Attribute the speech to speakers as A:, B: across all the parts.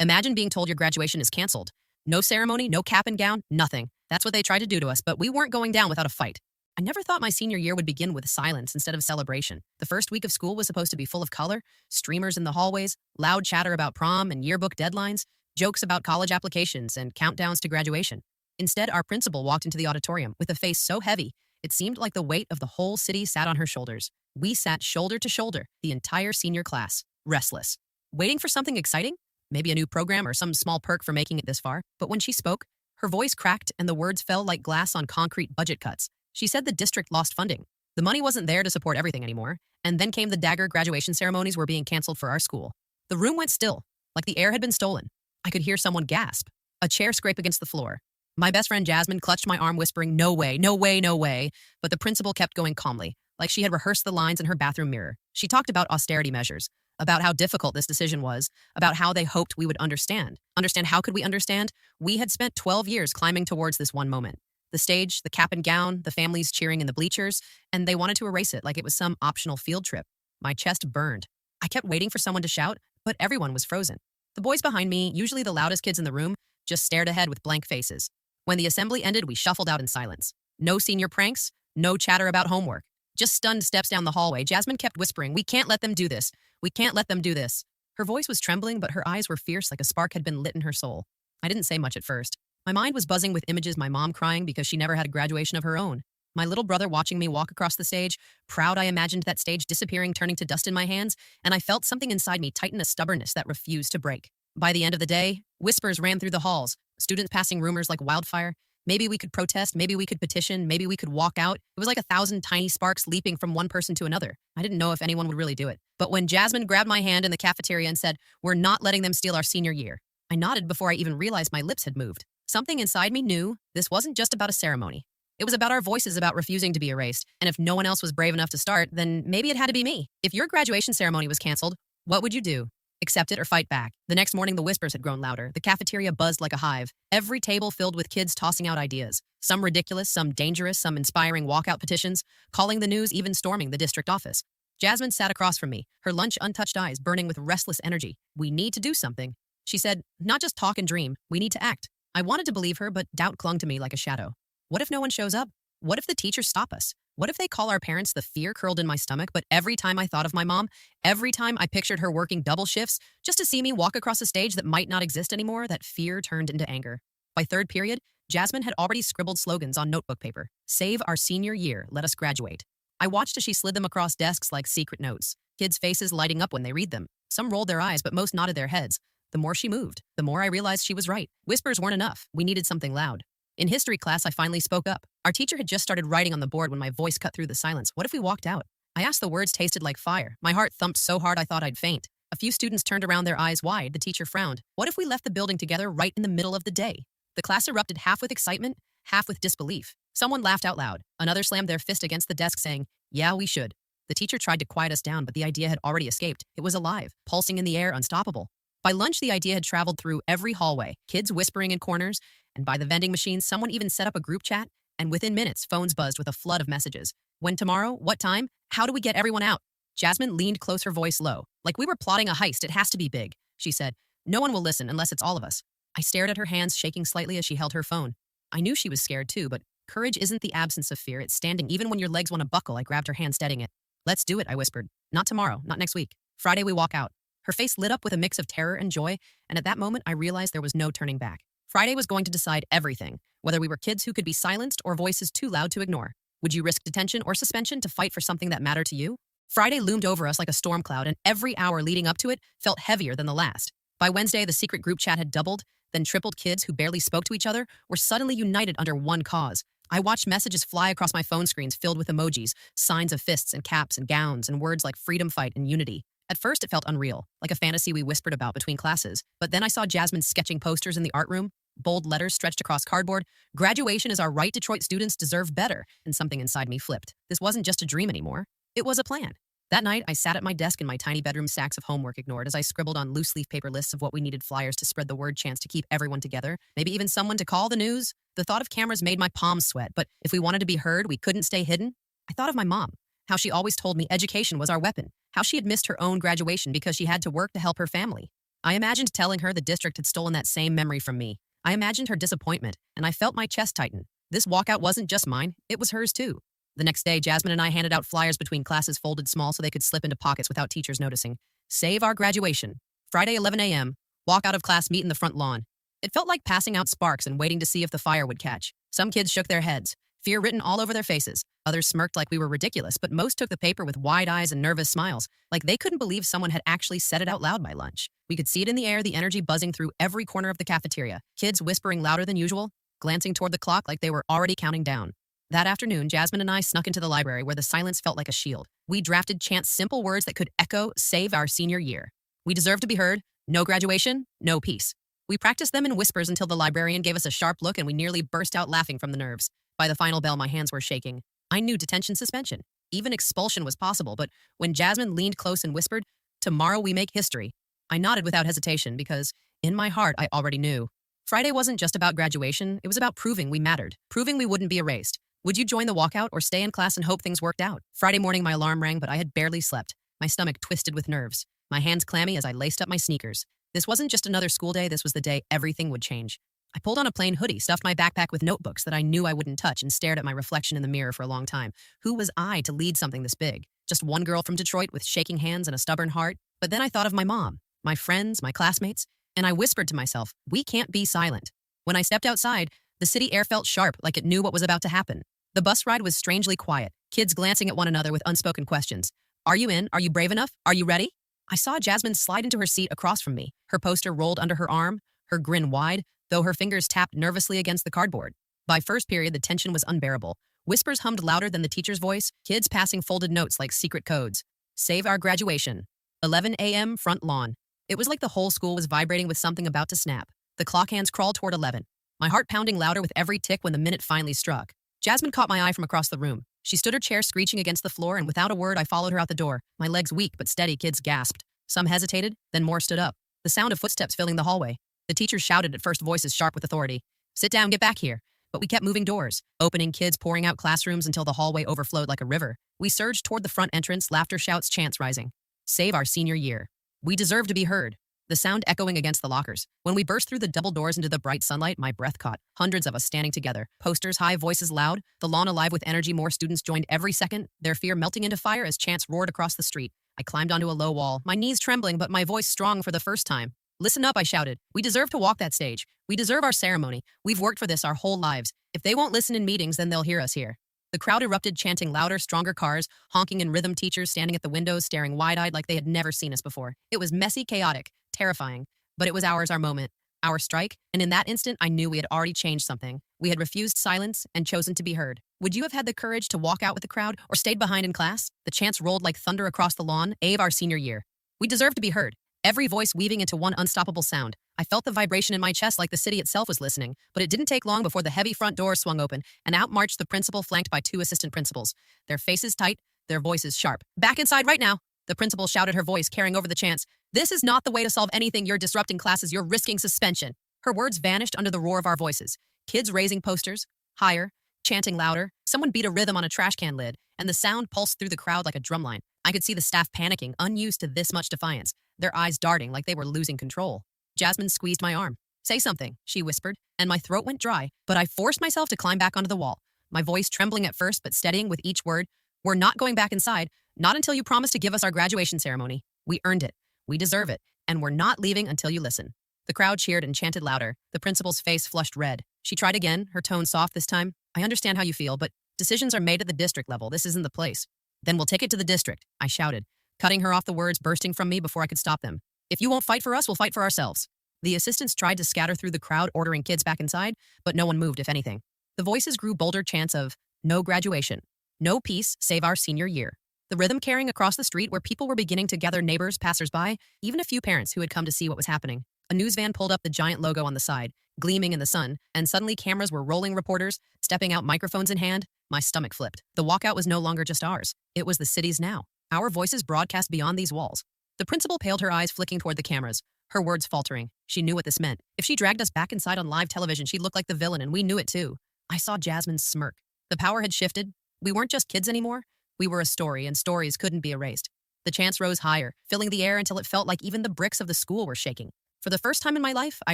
A: Imagine being told your graduation is canceled. No ceremony, no cap and gown, nothing. That's what they tried to do to us, but we weren't going down without a fight. I never thought my senior year would begin with silence instead of celebration. The first week of school was supposed to be full of color, streamers in the hallways, loud chatter about prom and yearbook deadlines, jokes about college applications, and countdowns to graduation. Instead, our principal walked into the auditorium with a face so heavy, it seemed like the weight of the whole city sat on her shoulders. We sat shoulder to shoulder, the entire senior class, restless. Waiting for something exciting? Maybe a new program or some small perk for making it this far. But when she spoke, her voice cracked and the words fell like glass on concrete budget cuts. She said the district lost funding. The money wasn't there to support everything anymore. And then came the dagger graduation ceremonies were being canceled for our school. The room went still, like the air had been stolen. I could hear someone gasp, a chair scrape against the floor. My best friend Jasmine clutched my arm whispering, "No way, no way, no way." But the principal kept going calmly, like she had rehearsed the lines in her bathroom mirror. She talked about austerity measures, about how difficult this decision was, about how they hoped we would understand. Understand, how could we understand? We had spent 12 years climbing towards this one moment. The stage, the cap and gown, the families cheering in the bleachers, and they wanted to erase it like it was some optional field trip. My chest burned. I kept waiting for someone to shout, but everyone was frozen. The boys behind me, usually the loudest kids in the room, just stared ahead with blank faces. When the assembly ended, we shuffled out in silence. No senior pranks, no chatter about homework. Just stunned steps down the hallway. Jasmine kept whispering, "We can't let them do this. We can't let them do this." Her voice was trembling, but her eyes were fierce like a spark had been lit in her soul. I didn't say much at first. My mind was buzzing with images, my mom crying because she never had a graduation of her own. My little brother watching me walk across the stage. Proud, I imagined that stage disappearing, turning to dust in my hands, and I felt something inside me tighten, a stubbornness that refused to break. By the end of the day, whispers ran through the halls, students passing rumors like wildfire. Maybe we could protest, maybe we could petition, maybe we could walk out. It was like 1,000 tiny sparks leaping from one person to another. I didn't know if anyone would really do it. But when Jasmine grabbed my hand in the cafeteria and said, "We're not letting them steal our senior year," I nodded before I even realized my lips had moved. Something inside me knew this wasn't just about a ceremony. It was about our voices, about refusing to be erased. And if no one else was brave enough to start, then maybe it had to be me. If your graduation ceremony was canceled, what would you do? Accept it or fight back? The next morning, the whispers had grown louder. The cafeteria buzzed like a hive. Every table filled with kids tossing out ideas. Some ridiculous, some dangerous, some inspiring walkout petitions, calling the news, even storming the district office. Jasmine sat across from me, her lunch-untouched eyes burning with restless energy. "We need to do something," she said. "Not just talk and dream. We need to act." I wanted to believe her, but doubt clung to me like a shadow. What if no one shows up? What if the teachers stop us? What if they call our parents? The fear curled in my stomach, but every time I thought of my mom, every time I pictured her working double shifts just to see me walk across a stage that might not exist anymore, that fear turned into anger. By third period, Jasmine had already scribbled slogans on notebook paper. "Save our senior year, let us graduate." I watched as she slid them across desks like secret notes, kids' faces lighting up when they read them. Some rolled their eyes, but most nodded their heads. The more she moved, the more I realized she was right. Whispers weren't enough. We needed something loud. In history class, I finally spoke up. Our teacher had just started writing on the board when my voice cut through the silence. What if we walked out? I asked. The words tasted like fire. My heart thumped so hard I thought I'd faint. A few students turned around, their eyes wide. The teacher frowned. What if we left the building together right in the middle of the day? The class erupted, half with excitement, half with disbelief. Someone laughed out loud. Another slammed their fist against the desk saying, "Yeah, we should." The teacher tried to quiet us down, but the idea had already escaped. It was alive, pulsing in the air, unstoppable. By lunch, the idea had traveled through every hallway, kids whispering in corners, and by the vending machines, someone even set up a group chat, and within minutes, phones buzzed with a flood of messages. When tomorrow? What time? How do we get everyone out? Jasmine leaned close, her voice low. "Like we were plotting a heist, it has to be big," she said. "No one will listen unless it's all of us." I stared at her hands, shaking slightly as she held her phone. I knew she was scared too, but courage isn't the absence of fear, it's standing even when your legs want to buckle. I grabbed her hand, steadying it. "Let's do it," I whispered. "Not tomorrow, not next week. Friday we walk out." Her face lit up with a mix of terror and joy, and at that moment I realized there was no turning back. Friday was going to decide everything, whether we were kids who could be silenced or voices too loud to ignore. Would you risk detention or suspension to fight for something that mattered to you? Friday loomed over us like a storm cloud, and every hour leading up to it felt heavier than the last. By Wednesday, the secret group chat had doubled, then tripled. Kids who barely spoke to each other were suddenly united under one cause. I watched messages fly across my phone screens filled with emojis, signs of fists and caps and gowns, and words like freedom, fight, and unity. At first, it felt unreal, like a fantasy we whispered about between classes. But then I saw Jasmine sketching posters in the art room, bold letters stretched across cardboard. "Graduation is our right. Detroit students deserve better." And something inside me flipped. This wasn't just a dream anymore. It was a plan. That night, I sat at my desk in my tiny bedroom, sacks of homework ignored, as I scribbled on loose-leaf paper lists of what we needed, flyers to spread the word, chance to keep everyone together, maybe even someone to call the news. The thought of cameras made my palms sweat, but if we wanted to be heard, we couldn't stay hidden. I thought of my mom, how she always told me education was our weapon, how she had missed her own graduation because she had to work to help her family. I imagined telling her the district had stolen that same memory from me. I imagined her disappointment, and I felt my chest tighten. This walkout wasn't just mine, it was hers too. The next day, Jasmine and I handed out flyers between classes folded small so they could slip into pockets without teachers noticing. Save our graduation. Friday, 11 a.m. Walk out of class, meet in the front lawn. It felt like passing out sparks and waiting to see if the fire would catch. Some kids shook their heads, fear written all over their faces. Others smirked like we were ridiculous, but most took the paper with wide eyes and nervous smiles, like they couldn't believe someone had actually said it out loud by lunch. We could see it in the air, the energy buzzing through every corner of the cafeteria, kids whispering louder than usual, glancing toward the clock like they were already counting down. That afternoon, Jasmine and I snuck into the library where the silence felt like a shield. We drafted chant simple words that could echo, save our senior year. We deserve to be heard. No graduation, no peace. We practiced them in whispers until the librarian gave us a sharp look and we nearly burst out laughing from the nerves. By the final bell, my hands were shaking. I knew detention, suspension, even expulsion was possible, but when Jasmine leaned close and whispered, "Tomorrow we make history," I nodded without hesitation because, in my heart, I already knew. Friday wasn't just about graduation, it was about proving we mattered, proving we wouldn't be erased. Would you join the walkout or stay in class and hope things worked out? Friday morning, my alarm rang, but I had barely slept. My stomach twisted with nerves, my hands clammy as I laced up my sneakers. This wasn't just another school day, this was the day everything would change. I pulled on a plain hoodie, stuffed my backpack with notebooks that I knew I wouldn't touch, and stared at my reflection in the mirror for a long time. Who was I to lead something this big? Just one girl from Detroit with shaking hands and a stubborn heart? But then I thought of my mom, my friends, my classmates, and I whispered to myself, we can't be silent. When I stepped outside, the city air felt sharp, like it knew what was about to happen. The bus ride was strangely quiet, kids glancing at one another with unspoken questions. Are you in? Are you brave enough? Are you ready? I saw Jasmine slide into her seat across from me, her poster rolled under her arm, her grin wide, though her fingers tapped nervously against the cardboard. By first period, the tension was unbearable. Whispers hummed louder than the teacher's voice, kids passing folded notes like secret codes. Save our graduation. 11 a.m. front lawn. It was like the whole school was vibrating with something about to snap. The clock hands crawled toward 11, my heart pounding louder with every tick when the minute finally struck. Jasmine caught my eye from across the room. She stood her chair screeching against the floor, and without a word, I followed her out the door. My legs weak but steady, kids gasped. Some hesitated, then more stood up. The sound of footsteps filling the hallway. The teachers shouted at first, voices sharp with authority. Sit down, get back here. But we kept moving doors, opening, kids pouring out classrooms until the hallway overflowed like a river. We surged toward the front entrance, laughter, shouts, chants rising. Save our senior year. We deserve to be heard. The sound echoing against the lockers. When we burst through the double doors into the bright sunlight, my breath caught. Hundreds of us standing together. Posters high, voices loud. The lawn alive with energy. More students joined every second, their fear melting into fire as chants roared across the street. I climbed onto a low wall, my knees trembling but my voice strong for the first time. Listen up, I shouted. We deserve to walk that stage. We deserve our ceremony. We've worked for this our whole lives. If they won't listen in meetings, then they'll hear us here. The crowd erupted, chanting louder, stronger, cars, honking in rhythm, teachers standing at the windows, staring wide-eyed like they had never seen us before. It was messy, chaotic, terrifying. But it was ours, our moment, our strike, and in that instant, I knew we had already changed something. We had refused silence and chosen to be heard. Would you have had the courage to walk out with the crowd or stayed behind in class? The chants rolled like thunder across the lawn, of our senior year. We deserve to be heard, every voice weaving into one unstoppable sound. I felt the vibration in my chest like the city itself was listening, but it didn't take long before the heavy front door swung open, and out marched the principal flanked by two assistant principals, their faces tight, their voices sharp. Back inside right now, the principal shouted, her voice carrying over the chants. This is not the way to solve anything. You're disrupting classes. You're risking suspension. Her words vanished under the roar of our voices. Kids raising posters, higher, chanting louder. Someone beat a rhythm on a trash can lid, and the sound pulsed through the crowd like a drumline. I could see the staff panicking, unused to this much defiance, their eyes darting like they were losing control. Jasmine squeezed my arm. Say something, she whispered, and my throat went dry, but I forced myself to climb back onto the wall, my voice trembling at first but steadying with each word. We're not going back inside, not until you promise to give us our graduation ceremony. We earned it. We deserve it, and we're not leaving until you listen. The crowd cheered and chanted louder. The principal's face flushed red. She tried again, her tone soft this time. I understand how you feel, but decisions are made at the district level. This isn't the place. Then we'll take it to the district, I shouted, cutting her off, the words bursting from me before I could stop them. If you won't fight for us, we'll fight for ourselves. The assistants tried to scatter through the crowd, ordering kids back inside, but no one moved, if anything. The voices grew bolder, chants of, no graduation, no peace, save our senior year. The rhythm carrying across the street where people were beginning to gather, neighbors, passersby, even a few parents who had come to see what was happening. A news van pulled up, the giant logo on the side, gleaming in the sun, and suddenly cameras were rolling, reporters stepping out, microphones in hand. My stomach flipped. The walkout was no longer just ours. It was the city's now. Our voices broadcast beyond these walls. The principal paled, her eyes flicking toward the cameras, her words faltering. She knew what this meant. If she dragged us back inside on live television, she'd look like the villain, and we knew it too. I saw Jasmine smirk. The power had shifted. We weren't just kids anymore. We were a story, and stories couldn't be erased. The chants rose higher, filling the air until it felt like even the bricks of the school were shaking. For the first time in my life, I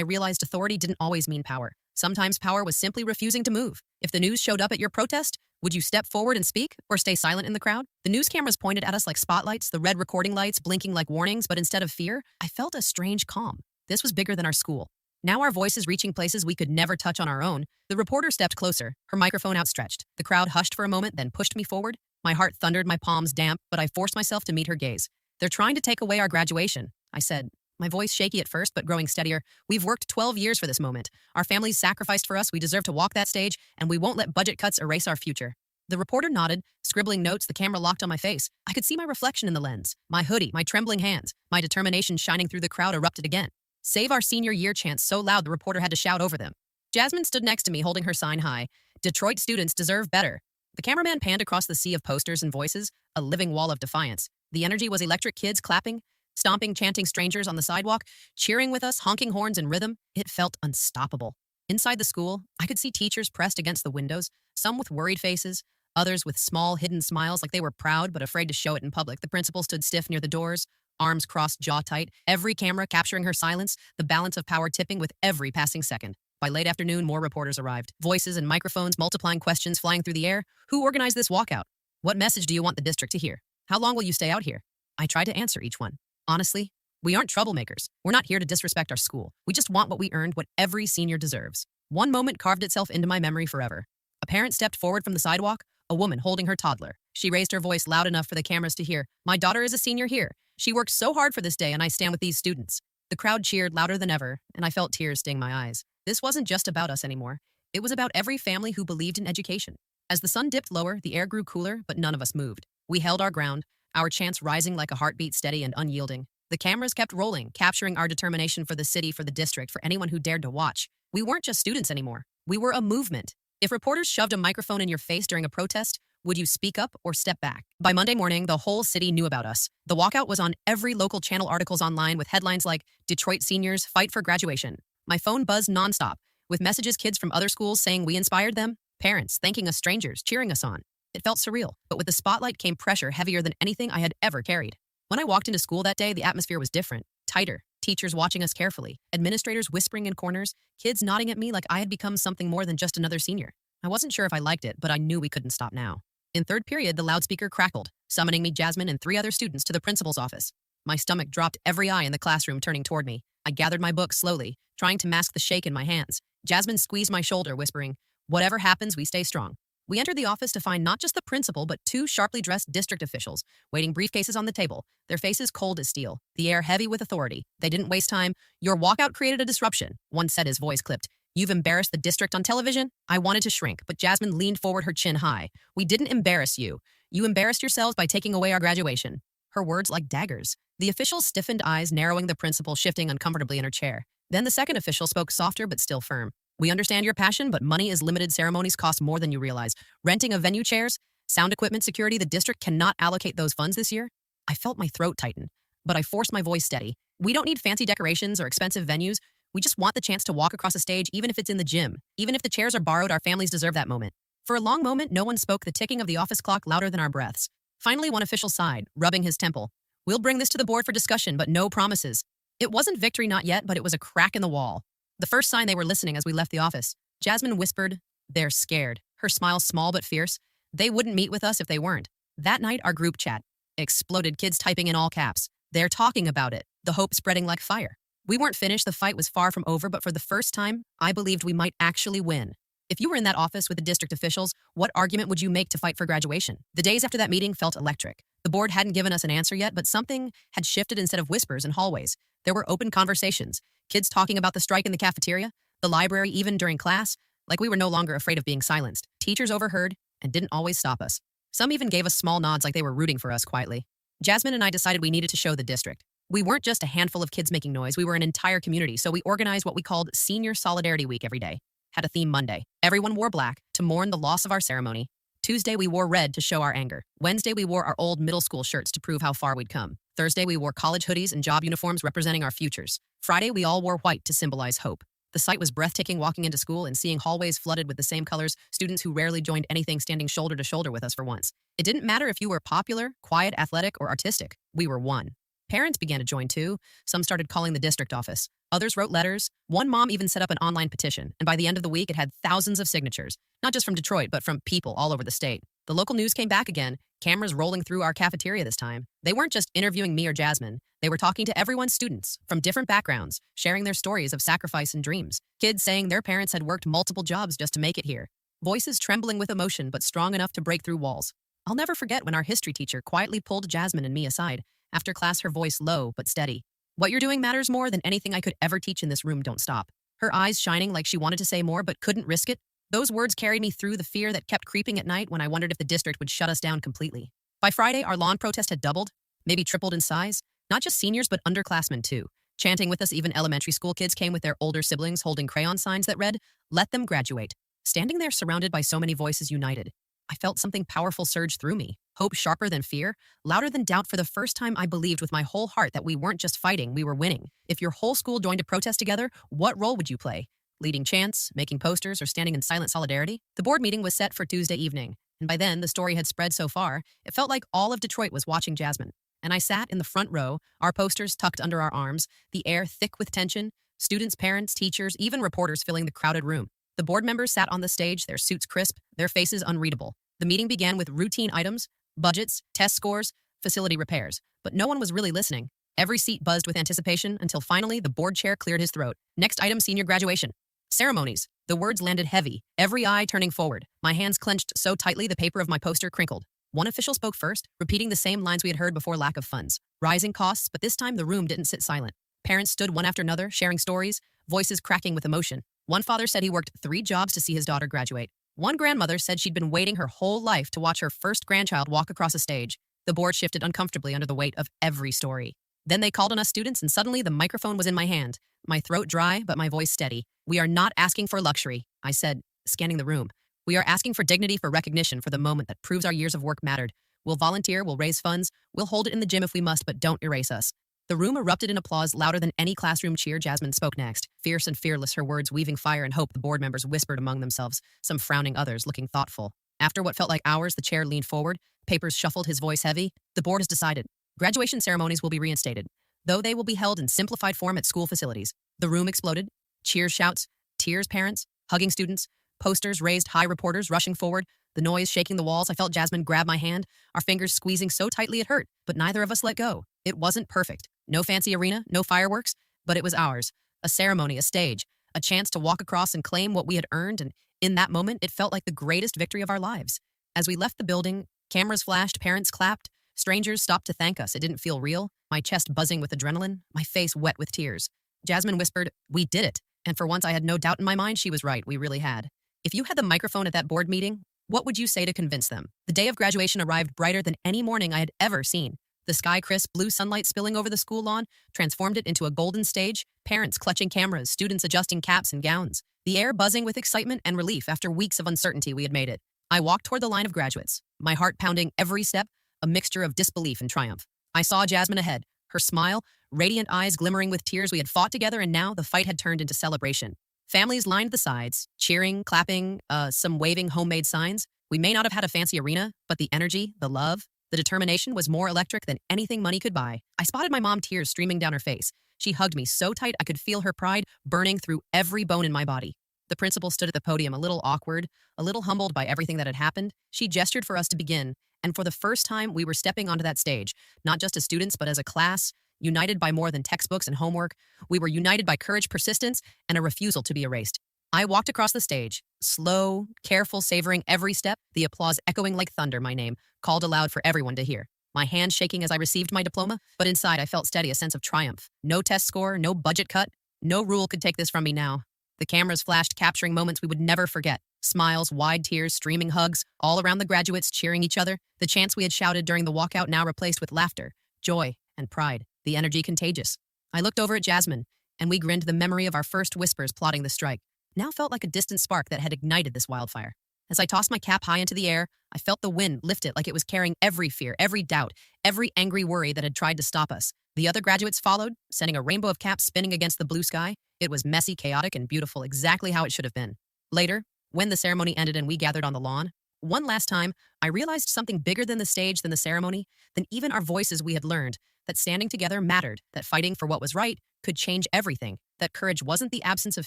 A: realized authority didn't always mean power. Sometimes power was simply refusing to move. If the news showed up at your protest, would you step forward and speak or stay silent in the crowd? The news cameras pointed at us like spotlights, the red recording lights blinking like warnings, but instead of fear, I felt a strange calm. This was bigger than our school. Now our voices reaching places we could never touch on our own. The reporter stepped closer, her microphone outstretched. The crowd hushed for a moment, then pushed me forward. My heart thundered, my palms damp, but I forced myself to meet her gaze. "They're trying to take away our graduation," I said, my voice shaky at first, but growing steadier. "We've worked 12 years for this moment. Our families sacrificed for us. We deserve to walk that stage, and we won't let budget cuts erase our future." The reporter nodded, scribbling notes, the camera locked on my face. I could see my reflection in the lens. My hoodie, my trembling hands, my determination shining through the crowd erupted again. "Save our senior year" chants so loud the reporter had to shout over them. Jasmine stood next to me, holding her sign high. "Detroit students deserve better." The cameraman panned across the sea of posters and voices, a living wall of defiance. The energy was electric, kids clapping, stomping, chanting, strangers on the sidewalk, cheering with us, honking horns in rhythm. It felt unstoppable. Inside the school, I could see teachers pressed against the windows, some with worried faces, others with small, hidden smiles like they were proud but afraid to show it in public. The principal stood stiff near the doors, arms crossed, jaw tight, every camera capturing her silence, the balance of power tipping with every passing second. By late afternoon, more reporters arrived, voices and microphones multiplying, questions flying through the air. "Who organized this walkout? What message do you want the district to hear? How long will you stay out here?" I tried to answer each one. Honestly, we aren't troublemakers. We're not here to disrespect our school. We just want what we earned, what every senior deserves. One moment carved itself into my memory forever. A parent stepped forward from the sidewalk, a woman holding her toddler. She raised her voice loud enough for the cameras to hear. "My daughter is a senior here. She worked so hard for this day, and I stand with these students." The crowd cheered louder than ever, and I felt tears sting my eyes. This wasn't just about us anymore. It was about every family who believed in education. As the sun dipped lower, the air grew cooler, but none of us moved. We held our ground, our chants rising like a heartbeat, steady and unyielding. The cameras kept rolling, capturing our determination for the city, for the district, for anyone who dared to watch. We weren't just students anymore. We were a movement. If reporters shoved a microphone in your face during a protest, would you speak up or step back? By Monday morning, the whole city knew about us. The walkout was on every local channel, articles online with headlines like "Detroit Seniors Fight for Graduation." My phone buzzed nonstop, with messages kids from other schools saying we inspired them, parents thanking us, strangers cheering us on. It felt surreal, but with the spotlight came pressure heavier than anything I had ever carried. When I walked into school that day, the atmosphere was different, tighter, teachers watching us carefully, administrators whispering in corners, kids nodding at me like I had become something more than just another senior. I wasn't sure if I liked it, but I knew we couldn't stop now. In third period, the loudspeaker crackled, summoning me, Jasmine, and 3 other students to the principal's office. My stomach dropped, every eye in the classroom turning toward me. I gathered my book slowly, trying to mask the shake in my hands. Jasmine squeezed my shoulder, whispering, "Whatever happens, we stay strong." We entered the office to find not just the principal, but 2 sharply dressed district officials, waiting, briefcases on the table, their faces cold as steel, the air heavy with authority. They didn't waste time. "Your walkout created a disruption," one said, his voice clipped. "You've embarrassed the district on television." I wanted to shrink, but Jasmine leaned forward, her chin high. "We didn't embarrass you. You embarrassed yourselves by taking away our graduation." Her words like daggers. The official's stiffened eyes narrowing, the principal shifting uncomfortably in her chair. Then the second official spoke softer but still firm. "We understand your passion, but money is limited. Ceremonies cost more than you realize. Renting of venue chairs, sound equipment, security, the district cannot allocate those funds this year." I felt my throat tighten, but I forced my voice steady. "We don't need fancy decorations or expensive venues. We just want the chance to walk across a stage, even if it's in the gym. Even if the chairs are borrowed, our families deserve that moment." For a long moment, no one spoke, the ticking of the office clock louder than our breaths. Finally, one official sighed, rubbing his temple. "We'll bring this to the board for discussion, but no promises." It wasn't victory, not yet, but it was a crack in the wall. The first sign they were listening as we left the office. Jasmine whispered, "They're scared." Her smile small but fierce. They wouldn't meet with us if they weren't. That night, our group chat exploded, kids typing in all caps. "They're talking about it," the hope spreading like fire. We weren't finished, the fight was far from over, but for the first time, I believed we might actually win. If you were in that office with the district officials, what argument would you make to fight for graduation? The days after that meeting felt electric. The board hadn't given us an answer yet, but something had shifted. Instead of whispers in hallways, there were open conversations. Kids talking about the strike in the cafeteria, the library, even during class, like we were no longer afraid of being silenced. Teachers overheard and didn't always stop us. Some even gave us small nods like they were rooting for us quietly. Jasmine and I decided we needed to show the district. We weren't just a handful of kids making noise, we were an entire community, so we organized what we called Senior Solidarity Week every day. Had a theme Monday. Everyone wore black to mourn the loss of our ceremony. Tuesday, we wore red to show our anger. Wednesday, we wore our old middle school shirts to prove how far we'd come. Thursday, we wore college hoodies and job uniforms representing our futures. Friday, we all wore white to symbolize hope. The sight was breathtaking, walking into school and seeing hallways flooded with the same colors, students who rarely joined anything standing shoulder to shoulder with us for once. It didn't matter if you were popular, quiet, athletic, or artistic. We were one. Parents began to join too. Some started calling the district office. Others wrote letters. One mom even set up an online petition, and by the end of the week, it had thousands of signatures, not just from Detroit, but from people all over the state. The local news came back again, cameras rolling through our cafeteria this time. They weren't just interviewing me or Jasmine. They were talking to everyone's students from different backgrounds, sharing their stories of sacrifice and dreams. Kids saying their parents had worked multiple jobs just to make it here. Voices trembling with emotion, but strong enough to break through walls. I'll never forget when our history teacher quietly pulled Jasmine and me aside. After class, her voice low but steady. "What you're doing matters more than anything I could ever teach in this room, don't stop." Her eyes shining like she wanted to say more but couldn't risk it. Those words carried me through the fear that kept creeping at night when I wondered if the district would shut us down completely. By Friday, our lawn protest had doubled, maybe tripled in size. Not just seniors, but underclassmen too. Chanting with us, even elementary school kids came with their older siblings holding crayon signs that read, "Let them graduate." Standing there surrounded by so many voices united, I felt something powerful surge through me. Hope sharper than fear, louder than doubt. For the first time, I believed with my whole heart that we weren't just fighting, we were winning. If your whole school joined a protest together, what role would you play? Leading chants, making posters, or standing in silent solidarity? The board meeting was set for Tuesday evening, and by then the story had spread so far, it felt like all of Detroit was watching Jasmine. And I sat in the front row, our posters tucked under our arms, the air thick with tension, students, parents, teachers, even reporters filling the crowded room. The board members sat on the stage, their suits crisp, their faces unreadable. The meeting began with routine items, budgets, test scores, facility repairs, but no one was really listening. Every seat buzzed with anticipation until finally the board chair cleared his throat. Next item, senior graduation. Ceremonies. The words landed heavy, every eye turning forward. My hands clenched so tightly the paper of my poster crinkled. One official spoke first, repeating the same lines we had heard before: lack of funds, rising costs, but this time the room didn't sit silent. Parents stood one after another, sharing stories, voices cracking with emotion. One father said he worked 3 jobs to see his daughter graduate. One grandmother said she'd been waiting her whole life to watch her first grandchild walk across a stage. The board shifted uncomfortably under the weight of every story. Then they called on us students, and suddenly the microphone was in my hand. My throat dry, but my voice steady. "We are not asking for luxury," I said, scanning the room. "We are asking for dignity, for recognition, for the moment that proves our years of work mattered. We'll volunteer, we'll raise funds, we'll hold it in the gym if we must, but don't erase us." The room erupted in applause louder than any classroom cheer. Jasmine spoke next. Fierce and fearless, her words weaving fire and hope. The board members whispered among themselves, some frowning, others looking thoughtful. After what felt like hours, the chair leaned forward. Papers shuffled, his voice heavy. "The board has decided. Graduation ceremonies will be reinstated, though they will be held in simplified form at school facilities." The room exploded. Cheers, shouts, tears, parents, hugging students, posters raised high, reporters rushing forward, the noise shaking the walls. I felt Jasmine grab my hand, our fingers squeezing so tightly it hurt, but neither of us let go. It wasn't perfect. No fancy arena, no fireworks, but it was ours. A ceremony, a stage, a chance to walk across and claim what we had earned, and in that moment, it felt like the greatest victory of our lives. As we left the building, cameras flashed, parents clapped, strangers stopped to thank us. It didn't feel real, my chest buzzing with adrenaline, my face wet with tears. Jasmine whispered, "We did it." And for once, I had no doubt in my mind she was right, we really had. If you had the microphone at that board meeting, what would you say to convince them? The day of graduation arrived brighter than any morning I had ever seen. The sky crisp, blue sunlight spilling over the school lawn transformed it into a golden stage, parents clutching cameras, students adjusting caps and gowns. The air buzzing with excitement and relief. After weeks of uncertainty, we had made it. I walked toward the line of graduates, my heart pounding every step, a mixture of disbelief and triumph. I saw Jasmine ahead, her smile, radiant eyes glimmering with tears. We had fought together, and now the fight had turned into celebration. Families lined the sides, cheering, clapping, some waving homemade signs. We may not have had a fancy arena, but the energy, the love, the determination was more electric than anything money could buy. I spotted my mom, tears streaming down her face. She hugged me so tight I could feel her pride burning through every bone in my body. The principal stood at the podium, a little awkward, a little humbled by everything that had happened. She gestured for us to begin, and for the first time, we were stepping onto that stage, not just as students, but as a class, united by more than textbooks and homework. We were united by courage, persistence, and a refusal to be erased. I walked across the stage, slow, careful, savoring every step, the applause echoing like thunder. My name called aloud for everyone to hear. My hand shaking as I received my diploma, but inside I felt steady, a sense of triumph. No test score, no budget cut, no rule could take this from me now. The cameras flashed, capturing moments we would never forget. Smiles, wide tears, streaming hugs, all around the graduates cheering each other. The chants we had shouted during the walkout now replaced with laughter, joy, and pride. The energy contagious. I looked over at Jasmine, and we grinned. The memory of our first whispers plotting the strike now felt like a distant spark that had ignited this wildfire. As I tossed my cap high into the air, I felt the wind lift it like it was carrying every fear, every doubt, every angry worry that had tried to stop us. The other graduates followed, sending a rainbow of caps spinning against the blue sky. It was messy, chaotic, and beautiful, exactly how it should have been. Later, when the ceremony ended and we gathered on the lawn, one last time, I realized something bigger than the stage, than the ceremony, than even our voices we had learned. that standing together mattered, that fighting for what was right could change everything, that courage wasn't the absence of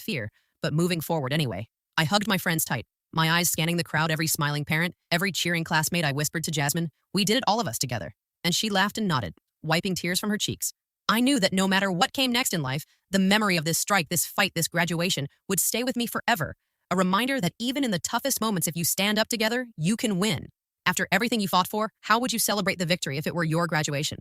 A: fear, but moving forward anyway. I hugged my friends tight, my eyes scanning the crowd, every smiling parent, every cheering classmate. I whispered to Jasmine, "We did it, all of us together." And she laughed and nodded, wiping tears from her cheeks. I knew that no matter what came next in life, the memory of this strike, this fight, this graduation would stay with me forever. A reminder that even in the toughest moments, if you stand up together, you can win. After everything you fought for, how would you celebrate the victory if it were your graduation?